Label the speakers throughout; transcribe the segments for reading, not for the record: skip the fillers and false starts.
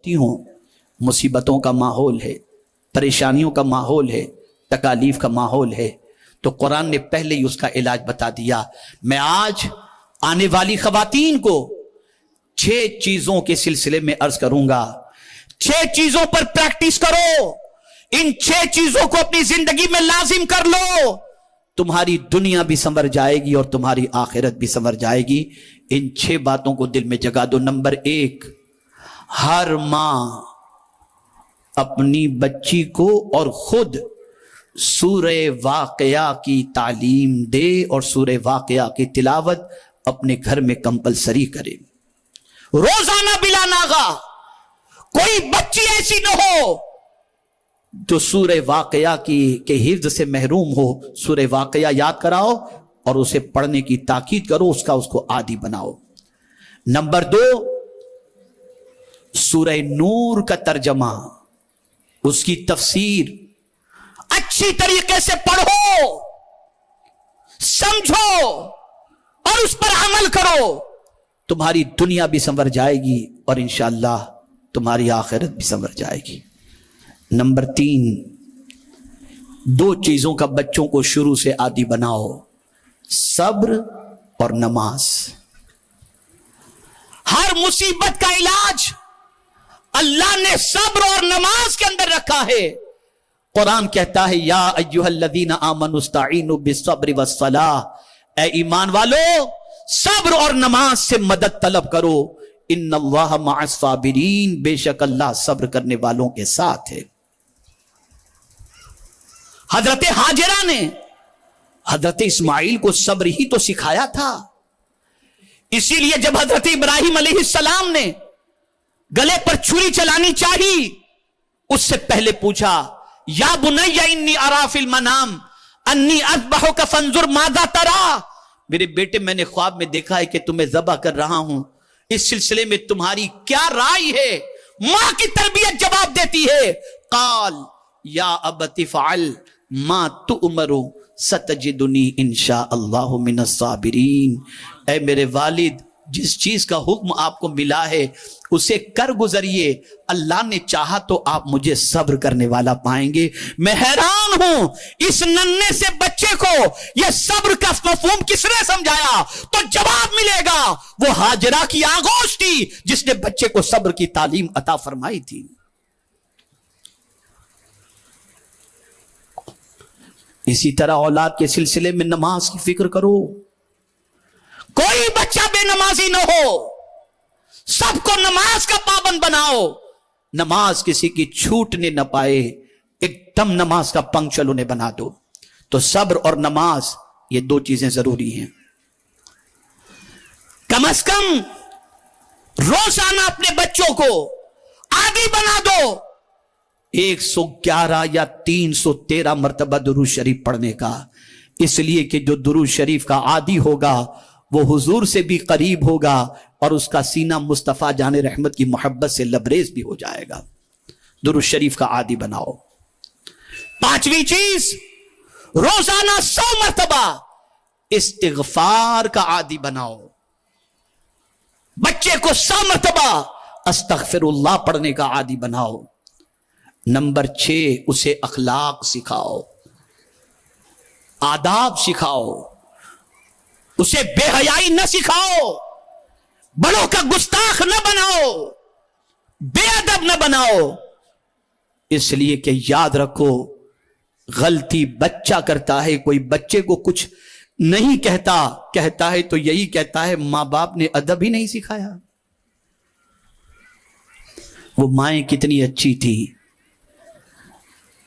Speaker 1: سمجھتی ہوں مصیبتوں کا ماحول ہے، پریشانیوں کا ماحول ہے، تکالیف کا ماحول ہے، تو قرآن نے پہلے ہی اس کا علاج بتا دیا۔ میں آج آنے والی خواتین کو 6 چیزوں کے سلسلے میں عرض کروں گا۔ 6 چیزوں پر پریکٹس کرو، ان 6 چیزوں کو اپنی زندگی میں لازم کر لو، تمہاری دنیا بھی سنور جائے گی اور تمہاری آخرت بھی سنور جائے گی۔ ان 6 باتوں کو دل میں جگا دو۔ نمبر 1، ہر ماں اپنی بچی کو اور خود سورہ واقعہ کی تعلیم دے اور سورہ واقعہ کی تلاوت اپنے گھر میں کمپلسری کرے، روزانہ بلا ناغہ۔ کوئی بچی ایسی نہ ہو جو سورہ واقعہ کے حفظ سے محروم ہو۔ سورہ واقعہ یاد کراؤ اور اسے پڑھنے کی تاکید کرو، اس کو عادی بناؤ۔ نمبر 2، سورہ نور کا ترجمہ، اس کی تفسیر اچھی طریقے سے پڑھو، سمجھو اور اس پر عمل کرو، تمہاری دنیا بھی سنور جائے گی اور انشاءاللہ تمہاری آخرت بھی سنور جائے گی۔ نمبر 3، 2 چیزوں کا بچوں کو شروع سے عادی بناؤ، صبر اور نماز۔ ہر مصیبت کا علاج اللہ نے صبر اور نماز کے اندر رکھا ہے۔ قرآن کہتا ہے یا ایھا الذین آمنوا استعینوا بالصبر والصلاۃ، اے ایمان والو صبر اور نماز سے مدد طلب کرو، ان اللہ مع الصابرین، بے شک اللہ صبر کرنے والوں کے ساتھ ہے۔ حضرت ہاجرہ نے حضرت اسماعیل کو صبر ہی تو سکھایا تھا، اسی لیے جب حضرت ابراہیم علیہ السلام نے گلے پر چھری چلانی چاہی، اس سے پہلے پوچھا یا بنی انی ارا فی المنام انی اذبحک فانظر ماذا تری، میرے بیٹے میں نے خواب میں دیکھا ہے کہ تمہیں ذبح کر رہا ہوں، اس سلسلے میں تمہاری کیا رائے ہے؟ ماں کی تربیت جواب دیتی ہے، قال یا ابت فعل ما تؤمر ستجدنی انشاء اللہ من الصابرین، اے میرے والد جس چیز کا حکم آپ کو ملا ہے اسے کر گزریے، اللہ نے چاہا تو آپ مجھے صبر کرنے والا پائیں گے۔ میں حیران ہوں اس ننھے سے بچے کو یہ صبر کا مفہوم کس نے سمجھایا؟ تو جواب ملے گا وہ ہاجرہ کی آغوش تھی جس نے بچے کو صبر کی تعلیم عطا فرمائی تھی۔ اسی طرح اولاد کے سلسلے میں نماز کی فکر کرو، کوئی بچہ بے نمازی نہ ہو، سب کو نماز کا پابند بناؤ، نماز کسی کی چھوٹنے نہ پائے، ایک دم نماز کا پنکچل انہیں بنا دو۔ تو صبر اور نماز یہ 2 چیزیں ضروری ہیں۔ کم از کم روزانہ اپنے بچوں کو عادی بنا دو 111 یا 313 مرتبہ درود شریف پڑھنے کا، اس لیے کہ جو درود شریف کا عادی ہوگا وہ حضور سے بھی قریب ہوگا اور اس کا سینہ مصطفیٰ جان رحمت کی محبت سے لبریز بھی ہو جائے گا۔ درود شریف کا عادی بناؤ۔ 5ویں چیز، روزانہ 100 مرتبہ استغفار کا عادی بناؤ، بچے کو 100 مرتبہ استغفر اللہ پڑھنے کا عادی بناؤ۔ نمبر 6، اسے اخلاق سکھاؤ، آداب سکھاؤ، اسے بے حیائی نہ سکھاؤ، بڑوں کا گستاخ نہ بناؤ، بے ادب نہ بناؤ، اس لیے کہ یاد رکھو غلطی بچہ کرتا ہے، کوئی بچے کو کچھ نہیں کہتا ہے تو یہی کہتا ہے ماں باپ نے ادب ہی نہیں سکھایا۔ وہ مائیں کتنی اچھی تھی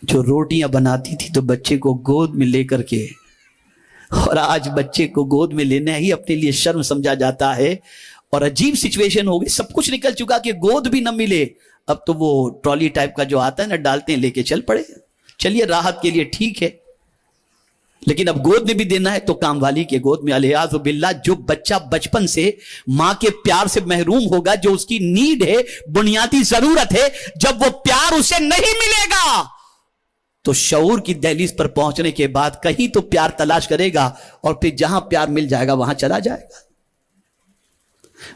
Speaker 1: جو روٹیاں بناتی تھی تو بچے کو گود میں لے کر کے، اور آج بچے کو گود میں لینا ہی اپنے لیے شرم سمجھا جاتا ہے، اور عجیب سچویشن ہو گئی، سب کچھ نکل چکا کہ گود بھی نہ ملے، اب تو وہ ٹرالی ٹائپ کا جو آتا ہے نا ڈالتے ہیں، لے کے چل پڑے، چلیے راحت کے لیے ٹھیک ہے، لیکن اب گود میں بھی دینا ہے تو کام والی کے گود میں۔ الیاذ باللہ، جو بچہ بچپن سے ماں کے پیار سے محروم ہوگا، جو اس کی نیڈ ہے، بنیادی ضرورت ہے، جب وہ پیار اسے نہیں ملے گا تو شعور کی دہلیز پر پہنچنے کے بعد کہیں تو پیار تلاش کرے گا، اور پھر جہاں پیار مل جائے گا وہاں چلا جائے گا۔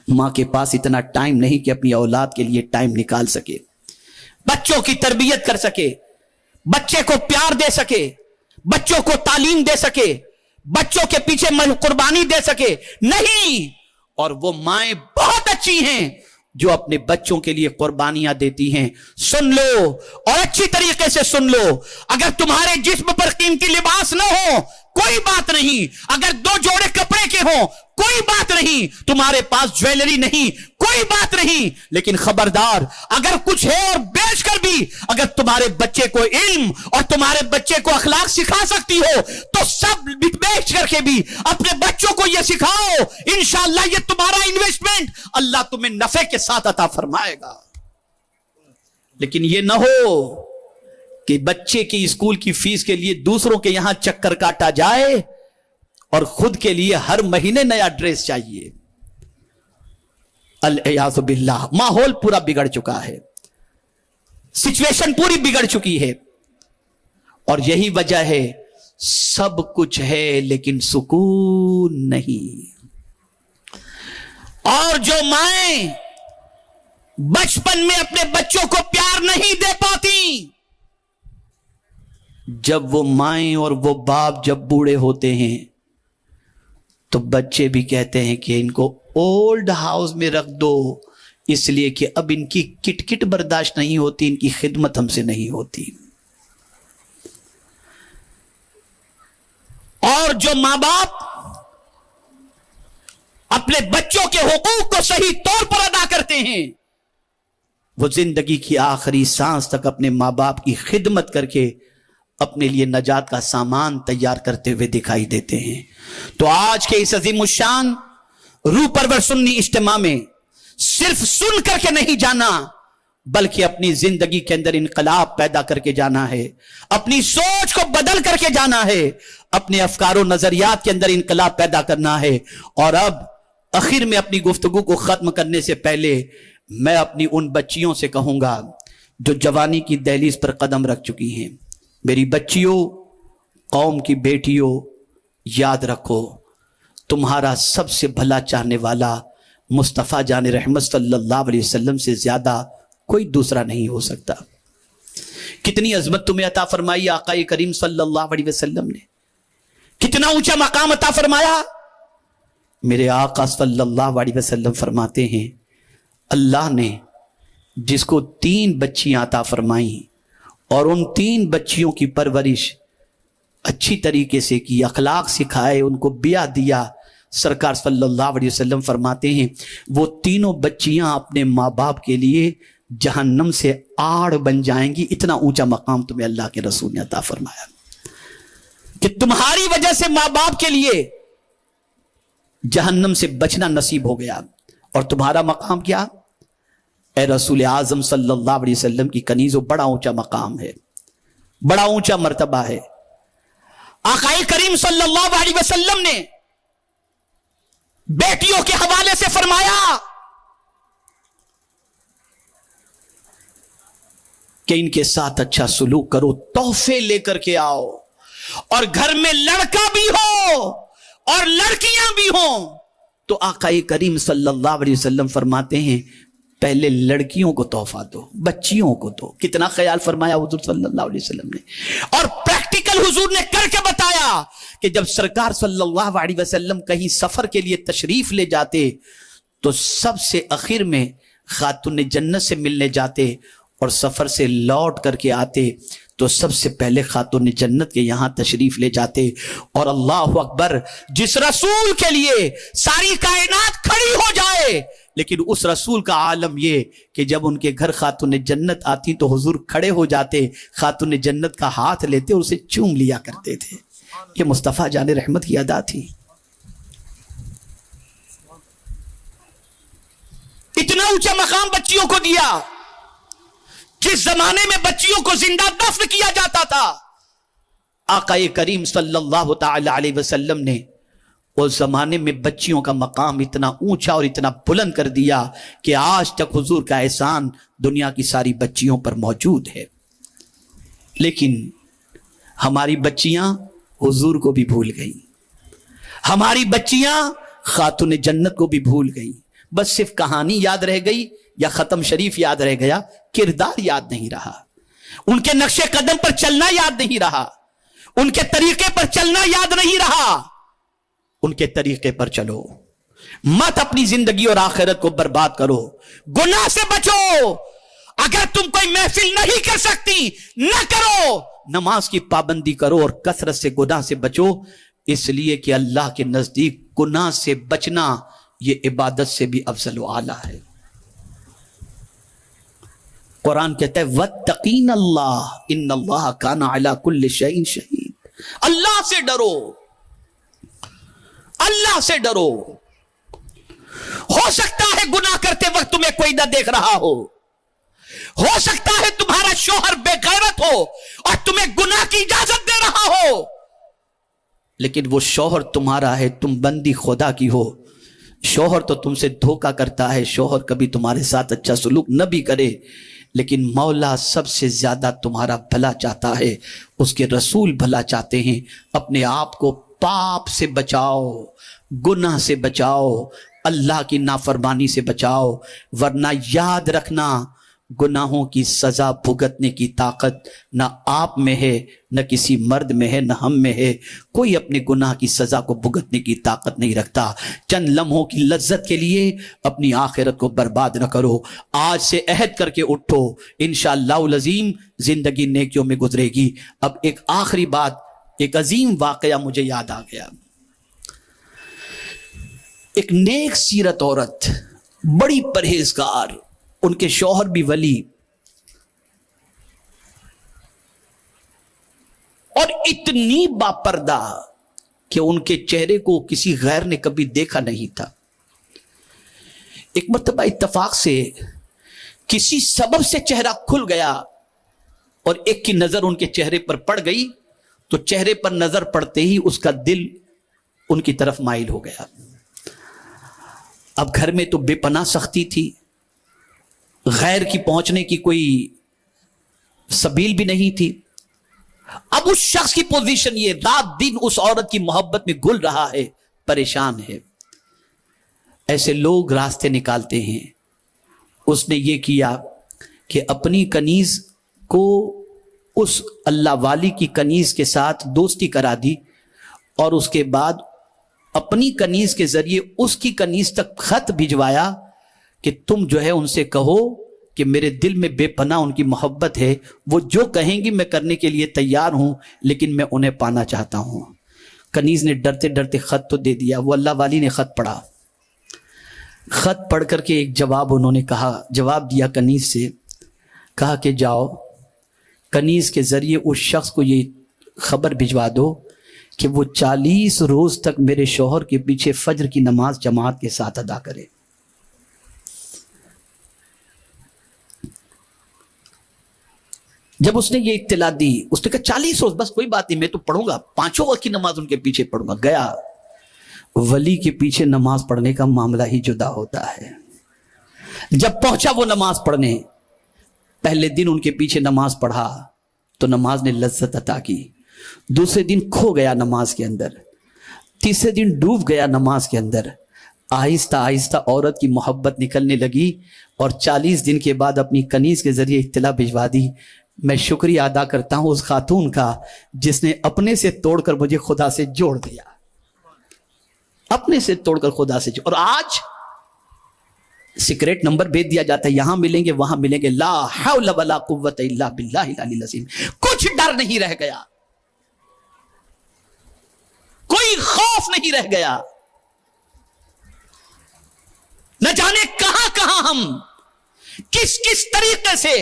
Speaker 1: ماں کے پاس اتنا ٹائم نہیں کہ اپنی اولاد کے لیے ٹائم نکال سکے، بچوں کی تربیت کر سکے، بچے کو پیار دے سکے، بچوں کو تعلیم دے سکے، بچوں کے پیچھے قربانی دے سکے، نہیں۔ اور وہ مائیں بہت اچھی ہیں جو اپنے بچوں کے لیے قربانیاں دیتی ہیں۔ سن لو اور اچھی طریقے سے سن لو، اگر تمہارے جسم پر قیمتی لباس نہ ہو کوئی بات نہیں، اگر 2 جوڑے کپڑے کے ہوں کوئی بات نہیں، تمہارے پاس جویلری نہیں کوئی بات نہیں، لیکن خبردار اگر کچھ ہے اور بیچ کر بھی اگر تمہارے بچے کو علم اور تمہارے بچے کو اخلاق سکھا سکتی ہو تو سب بیچ کر کے بھی اپنے بچوں کو یہ سکھاؤ، انشاءاللہ یہ تمہارا انویسٹمنٹ اللہ تمہیں نفع کے ساتھ عطا فرمائے گا۔ لیکن یہ نہ ہو کہ بچے کی اسکول کی فیس کے لیے دوسروں کے یہاں چکر کاٹا جائے اور خود کے لیے ہر مہینے نیا ڈریس چاہیے۔ الیاذ باللہ، ماحول پورا بگڑ چکا ہے، سچویشن پوری بگڑ چکی ہے، اور یہی وجہ ہے سب کچھ ہے لیکن سکون نہیں۔ اور جو مائیں بچپن میں اپنے بچوں کو پیار نہیں دے پاتی، جب وہ مائیں اور وہ باپ جب بوڑھے ہوتے ہیں تو بچے بھی کہتے ہیں کہ ان کو اولڈ ہاؤس میں رکھ دو، اس لیے کہ اب ان کی کٹ کٹ برداشت نہیں ہوتی، ان کی خدمت ہم سے نہیں ہوتی۔ اور جو ماں باپ اپنے بچوں کے حقوق کو صحیح طور پر ادا کرتے ہیں وہ زندگی کی آخری سانس تک اپنے ماں باپ کی خدمت کر کے اپنے لیے نجات کا سامان تیار کرتے ہوئے دکھائی دیتے ہیں۔ تو آج کے اس عظیم الشان روح پرور سنی اجتماع میں صرف سن کر کے نہیں جانا بلکہ اپنی زندگی کے اندر انقلاب پیدا کر کے جانا ہے، اپنی سوچ کو بدل کر کے جانا ہے، اپنے افکار و نظریات کے اندر انقلاب پیدا کرنا ہے۔ اور اب آخر میں اپنی گفتگو کو ختم کرنے سے پہلے میں اپنی ان بچیوں سے کہوں گا جو جوانی کی دہلیز پر قدم رکھ چکی ہیں، میری بچیوں، قوم کی بیٹیوں، یاد رکھو تمہارا سب سے بھلا چاہنے والا مصطفیٰ جان رحمت صلی اللہ علیہ وسلم سے زیادہ کوئی دوسرا نہیں ہو سکتا۔ کتنی عظمت تمہیں عطا فرمائی آقا کریم صلی اللہ علیہ وسلم نے، کتنا اونچا مقام عطا فرمایا۔ میرے آقا صلی اللہ علیہ وسلم فرماتے ہیں اللہ نے جس کو 3 بچیاں عطا فرمائیں اور ان 3 بچیوں کی پرورش اچھی طریقے سے کی، اخلاق سکھائے، ان کو بیاہ دیا، سرکار صلی اللہ علیہ وسلم فرماتے ہیں وہ تینوں بچیاں اپنے ماں باپ کے لیے جہنم سے آڑ بن جائیں گی۔ اتنا اونچا مقام تمہیں اللہ کے رسول نے عطا فرمایا کہ تمہاری وجہ سے ماں باپ کے لیے جہنم سے بچنا نصیب ہو گیا۔ اور تمہارا مقام کیا؟ اے رسول اعظم صلی اللہ علیہ وسلم کی کنیزوں، بڑا اونچا مقام ہے، بڑا اونچا مرتبہ ہے۔ آقا کریم صلی اللہ علیہ وسلم نے بیٹیوں کے حوالے سے فرمایا کہ ان کے ساتھ اچھا سلوک کرو، تحفے لے کر کے آؤ، اور گھر میں لڑکا بھی ہو اور لڑکیاں بھی ہوں تو آقا کریم صلی اللہ علیہ وسلم فرماتے ہیں پہلے لڑکیوں کو تحفہ دو، بچیوں کو دو۔ کتنا خیال فرمایا حضور صلی اللہ علیہ وسلم نے، اور پریکٹیکل حضور نے کر کے بتایا کہ جب سرکار صلی اللہ علیہ وسلم کہیں سفر کے لیے تشریف لے جاتے تو سب سے آخر میں خاتون جنت سے ملنے جاتے، اور سفر سے لوٹ کر کے آتے تو سب سے پہلے خاتون جنت کے یہاں تشریف لے جاتے۔ اور اللہ اکبر، جس رسول کے لیے ساری کائنات کھڑی ہو جائے، لیکن اس رسول کا عالم یہ کہ جب ان کے گھر خاتون جنت آتی تو حضور کھڑے ہو جاتے، خاتون جنت کا ہاتھ لیتے اور اسے چوم لیا کرتے تھے۔ یہ مصطفیٰ جان رحمت کی ادا تھی۔ اتنا اونچا مقام بچیوں کو دیا۔ جس زمانے میں بچیوں کو زندہ دفن کیا جاتا تھا، آقا کریم صلی اللہ تعالی علیہ وسلم نے اس زمانے میں بچیوں کا مقام اتنا اونچا اور اتنا بلند کر دیا کہ آج تک حضور کا احسان دنیا کی ساری بچیوں پر موجود ہے۔ لیکن ہماری بچیاں حضور کو بھی بھول گئیں، ہماری بچیاں خاتون جنت کو بھی بھول گئیں۔ بس صرف کہانی یاد رہ گئی یا ختم شریف یاد رہ گیا، کردار یاد نہیں رہا، ان کے نقش قدم پر چلنا یاد نہیں رہا، ان کے طریقے پر چلنا یاد نہیں رہا۔ ان کے طریقے پر چلو، مت اپنی زندگی اور آخرت کو برباد کرو، گناہ سے بچو۔ اگر تم کوئی محفل نہیں کر سکتی نہ کرو، نماز کی پابندی کرو اور کثرت سے گناہ سے بچو، اس لیے کہ اللہ کے نزدیک گناہ سے بچنا یہ عبادت سے بھی افضل و اعلیٰ ہے۔ قرآن کہتا ہے وَاتَّقِينَ اللَّهَ إِنَّ اللَّهَ كَانَ عَلَى كُلِّ شَيْءٍ شَهِيدٌ۔ اللہ سے ڈرو، اللہ سے ڈرو۔ ہو سکتا ہے گناہ کرتے وقت تمہیں کوئی نہ دیکھ رہا ہو سکتا ہے تمہارا شوہر بے غیرت ہو اور تمہیں گناہ کی اجازت دے رہا ہو، لیکن وہ شوہر تمہارا ہے، تم بندی خدا کی ہو۔ شوہر تو تم سے دھوکہ کرتا ہے، شوہر کبھی تمہارے ساتھ اچھا سلوک نہ بھی کرے، لیکن مولا سب سے زیادہ تمہارا بھلا چاہتا ہے، اس کے رسول بھلا چاہتے ہیں۔ اپنے آپ کو پاپ سے بچاؤ، گناہ سے بچاؤ، اللہ کی نافرمانی سے بچاؤ، ورنہ یاد رکھنا گناہوں کی سزا بھگتنے کی طاقت نہ آپ میں ہے، نہ کسی مرد میں ہے، نہ ہم میں ہے۔ کوئی اپنے گناہ کی سزا کو بھگتنے کی طاقت نہیں رکھتا۔ چند لمحوں کی لذت کے لیے اپنی آخرت کو برباد نہ کرو۔ آج سے عہد کر کے اٹھو، انشاءاللہ العظیم زندگی نیکیوں میں گزرے گی۔ اب ایک آخری بات، ایک عظیم واقعہ مجھے یاد آ گیا۔ ایک نیک سیرت عورت، بڑی پرہیزگار، ان کے شوہر بھی ولی، اور اتنی باپردہ کہ ان کے چہرے کو کسی غیر نے کبھی دیکھا نہیں تھا۔ ایک مرتبہ اتفاق سے کسی سبب سے چہرہ کھل گیا اور ایک کی نظر ان کے چہرے پر پڑ گئی، تو چہرے پر نظر پڑتے ہی اس کا دل ان کی طرف مائل ہو گیا۔ اب گھر میں تو بے پناہ سختی تھی، غیر کی پہنچنے کی کوئی سبیل بھی نہیں تھی۔ اب اس شخص کی پوزیشن یہ، رات دن اس عورت کی محبت میں گل رہا ہے، پریشان ہے۔ ایسے لوگ راستے نکالتے ہیں۔ اس نے یہ کیا کہ اپنی کنیز کو اس اللہ والی کی کنیز کے ساتھ دوستی کرا دی، اور اس کے بعد اپنی کنیز کے ذریعے اس کی کنیز تک خط بھجوایا کہ تم جو ہے ان سے کہو کہ میرے دل میں بے پناہ ان کی محبت ہے، وہ جو کہیں گی میں کرنے کے لیے تیار ہوں، لیکن میں انہیں پانا چاہتا ہوں۔ کنیز نے ڈرتے ڈرتے خط تو دے دیا، وہ اللہ والی نے خط پڑھا۔ خط پڑھ کر کے ایک جواب انہوں نے جواب دیا کنیز سے، کہا کہ جاؤ کنیز کے ذریعے اس شخص کو یہ خبر بھجوا دو کہ وہ 40 روز تک میرے شوہر کے پیچھے فجر کی نماز جماعت کے ساتھ ادا کرے۔ جب اس نے یہ اطلاع دی، اس نے کہا 40 روز بس کوئی بات نہیں، میں تو پڑھوں گا، 5 وقت کی نماز ان کے پیچھے پڑھوں گا۔ گیا، ولی کے پیچھے نماز پڑھنے کا معاملہ ہی جدا ہوتا ہے۔ جب پہنچا وہ نماز پڑھنے، پہلے دن ان کے پیچھے نماز پڑھا تو نماز نے لذت عطا کی، دوسرے دن کھو گیا نماز کے اندر، تیسرے دن ڈوب گیا نماز کے اندر۔ آہستہ آہستہ عورت کی محبت نکلنے لگی، اور 40 دن کے بعد اپنی کنیز کے ذریعے اطلاع بھجوا دی۔ میں شکریہ ادا کرتا ہوں اس خاتون کا جس نے اپنے سے توڑ کر مجھے خدا سے جوڑ دیا، اپنے سے توڑ کر خدا سے جوڑ۔ اور آج سیکریٹ نمبر بھیج دیا جاتا ہے، یہاں ملیں گے وہاں ملیں گے، لا حول ولا قوت الا باللہ العلی العظیم۔ کچھ ڈر نہیں رہ گیا، کوئی خوف نہیں رہ گیا، نہ جانے کہاں کہاں ہم کس کس طریقے سے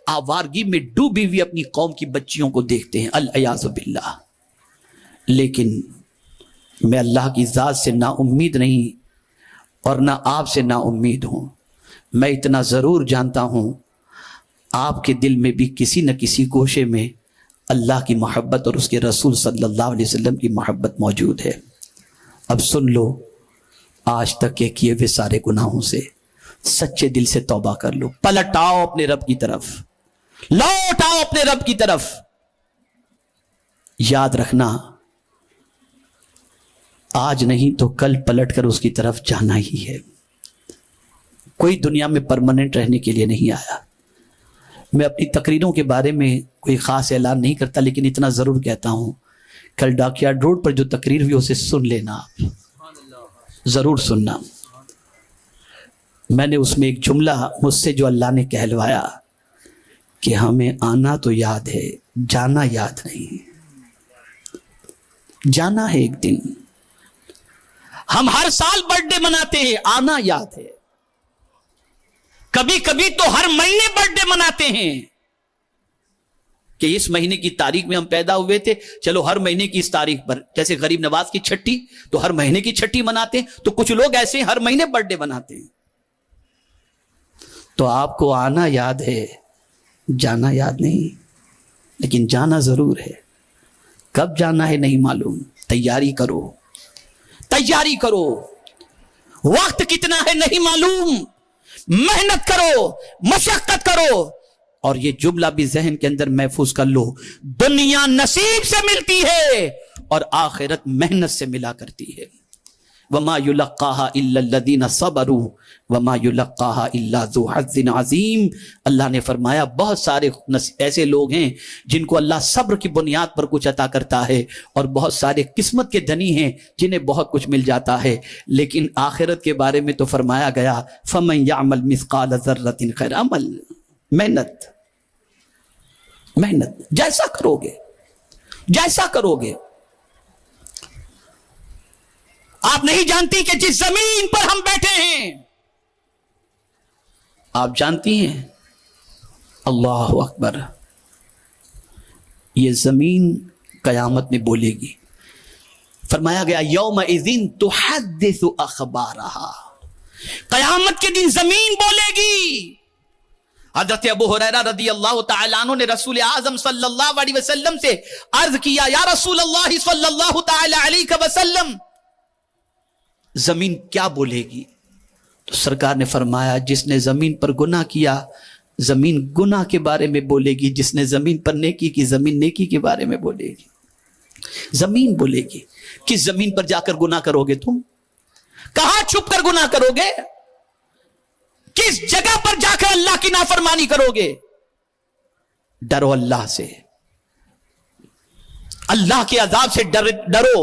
Speaker 1: آوارگی میں ڈوبی ہوئی اپنی قوم کی بچیوں کو دیکھتے ہیں، العیاذ باللہ۔ لیکن میں اللہ کی ذات سے نا امید نہیں اور نہ آپ سے نا امید ہوں۔ میں اتنا ضرور جانتا ہوں آپ کے دل میں بھی کسی نہ کسی گوشے میں اللہ کی محبت اور اس کے رسول صلی اللہ علیہ وسلم کی محبت موجود ہے۔ اب سن لو، آج تک کے کیے ہوئے سارے گناہوں سے سچے دل سے توبہ کر لو، پلٹ آؤ اپنے رب کی طرف، لوٹ آؤ اپنے رب کی طرف۔ یاد رکھنا آج نہیں تو کل پلٹ کر اس کی طرف جانا ہی ہے۔ کوئی دنیا میں پرماننٹ رہنے کے لیے نہیں آیا. میں اپنی تقریروں کے بارے میں کوئی خاص اعلان نہیں کرتا، لیکن اتنا ضرور کہتا ہوں، کل ڈاک یارڈ روڈ پر جو تقریر ہوئی اسے سن لینا، آپ ضرور سننا. میں نے اس میں ایک جملہ مجھ سے جو اللہ نے کہلوایا کہ ہمیں آنا تو یاد ہے، جانا یاد نہیں. جانا ہے ایک دن. ہم ہر سال برتھ ڈے مناتے ہیں، آنا یاد ہے. کبھی کبھی تو ہر مہینے برتھ ڈے مناتے ہیں کہ اس مہینے کی تاریخ میں ہم پیدا ہوئے تھے، چلو ہر مہینے کی اس تاریخ پر، جیسے غریب نواز کی چھٹی تو ہر مہینے کی چھٹی مناتے ہیں، تو کچھ لوگ ایسے ہر مہینے برتھ ڈے مناتے ہیں. تو آپ کو آنا یاد ہے، جانا یاد نہیں، لیکن جانا ضرور ہے. کب جانا ہے نہیں معلوم. تیاری کرو، تیاری کرو. وقت کتنا ہے نہیں معلوم. محنت کرو، مشقت کرو. اور یہ جملہ بھی ذہن کے اندر محفوظ کر لو، دنیا نصیب سے ملتی ہے اور آخرت محنت سے ملا کرتی ہے. وما يلقاها الا الذين صبروا وما يلقاها الا ذو حظ عظیم. اللہ نے فرمایا بہت سارے ایسے لوگ ہیں جن کو اللہ صبر کی بنیاد پر کچھ عطا کرتا ہے، اور بہت سارے قسمت کے دھنی ہیں جنہیں بہت کچھ مل جاتا ہے. لیکن آخرت کے بارے میں تو فرمایا گیا فمن يعمل مثقال ذرة خيرا عمل. محنت، محنت جیسا کرو گے، جیسا کرو گے. آپ نہیں جانتی کہ جس زمین پر ہم بیٹھے ہیں، آپ جانتی ہیں، اللہ اکبر، یہ زمین قیامت میں بولے گی. فرمایا گیا یومئذ تحدث اخبارها. قیامت کے دن زمین بولے گی. حضرت ابو ہریرہ رضی اللہ تعالیٰ عنہ نے رسول اعظم صلی اللہ علیہ وسلم سے عرض کیا یا رسول اللہ صلی اللہ تعالیٰ علیہ وسلم، زمین کیا بولے گی؟ تو سرکار نے فرمایا جس نے زمین پر گناہ کیا زمین گناہ کے بارے میں بولے گی، جس نے زمین پر نیکی کی زمین نیکی کے بارے میں بولے گی. زمین بولے گی. کس زمین پر جا کر گناہ کرو گے تم؟ کہاں چھپ کر گناہ کرو گے؟ کس جگہ پر جا کر اللہ کی نافرمانی کرو گے؟ ڈرو اللہ سے، اللہ کے عذاب سے ڈرو،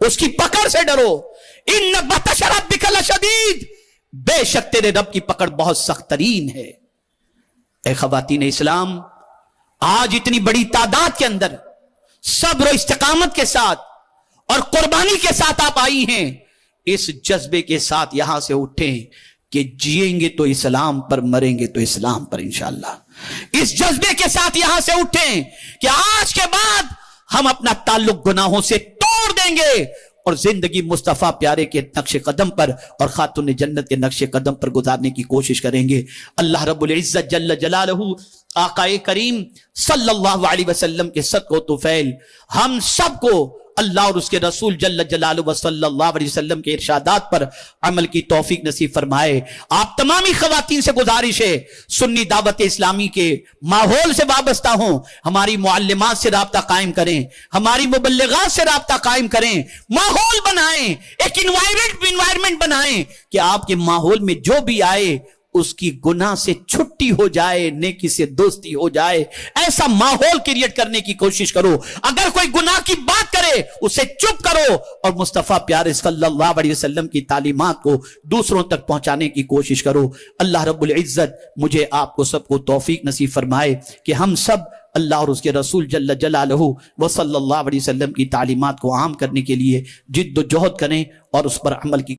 Speaker 1: اس کی پکڑ سے ڈرو. ان بطش ربک لشدید، بے شک تیرے رب کی پکڑ بہت سخت ترین ہے. اے خواتین اسلام، آج اتنی بڑی تعداد کے اندر صبر و استقامت کے ساتھ اور قربانی کے ساتھ آپ آئی ہیں. اس جذبے کے ساتھ یہاں سے اٹھیں کہ جیئیں گے تو اسلام پر، مریں گے تو اسلام پر انشاءاللہ. اس جذبے کے ساتھ یہاں سے اٹھیں کہ آج کے بعد ہم اپنا تعلق گناہوں سے توڑ دیں گے اور زندگی مصطفیٰ پیارے کے نقش قدم پر اور خاتون جنت کے نقش قدم پر گزارنے کی کوشش کریں گے. اللہ رب العزت جل جلالہ آقا کریم صلی اللہ علیہ وسلم کے صدق و طفیل ہم سب کو اللہ اور اس کے رسول جل جلالہ صلی اللہ علیہ وسلم کے ارشادات پر عمل کی توفیق نصیب فرمائے. آپ تمامی خواتین سے گزارش ہے سنی دعوت اسلامی کے ماحول سے وابستہ ہوں، ہماری معلمات سے رابطہ قائم کریں، ہماری مبلغات سے رابطہ قائم کریں، ماحول بنائیں، ایک انوائرمنٹ بنائیں کہ آپ کے ماحول میں جو بھی آئے اس کی گناہ سے چھٹی ہو جائے، نیکی سے دوستی ہو جائے. ایسا ماحول کریٹ کرنے کی کوشش کرو. اگر کوئی گناہ کی بات کرے اسے چپ کرو اور مصطفیٰ پیارے صلی اللہ علیہ وسلم کی تعلیمات کو دوسروں تک پہنچانے کی کوشش کرو. اللہ رب العزت مجھے آپ کو سب کو توفیق نصیب فرمائے کہ ہم سب اللہ اور اس کے رسول جل جلالہ و صلی اللہ علیہ وسلم کی تعلیمات کو عام کرنے کے لیے جد و جہد کریں اور اس پر عمل کی